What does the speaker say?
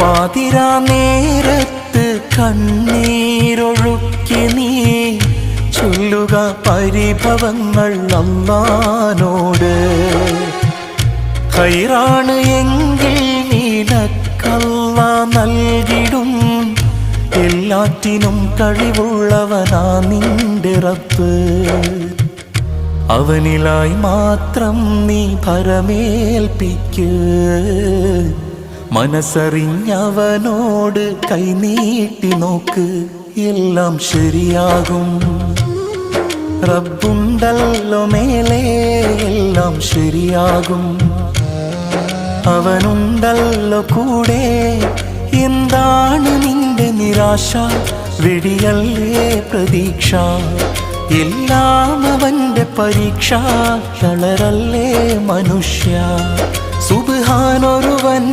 പാതിരാ നേരത്ത് കണ്ണീരൊഴുക്കി നീ ചൊല്ലുക പരിഭവങ്ങൾ അല്ലാഹുവോട്. ഖൈറാണ് എങ്കിൽ നിനക്കല്ലാഹ് നൽകിടും, എല്ലാറ്റിനും കഴിവുള്ളവനാ നിന്റെ റബ്ബ്. അവനിലായി മാത്രം നീ ഭരമേൽപ്പിക്ക്, മനസ്സറിഞ്ഞവനോട് കൈനീട്ടി നോക്ക്, എല്ലാം ശരിയാകും. റബ്ബുണ്ടല്ലോ മേലെ, എല്ലാം ശരിയാകും. അവനുണ്ടല്ലോ കൂടെ, എന്താണ് നിന്റെ നിരാശ? വെടിയല്ലേ പ്രതീക്ഷ, എല്ലാം അവന്റെ പരീക്ഷ. തളരല്ലേ മനുഷ്യ, സുബ്ഹാനൊരുവൻ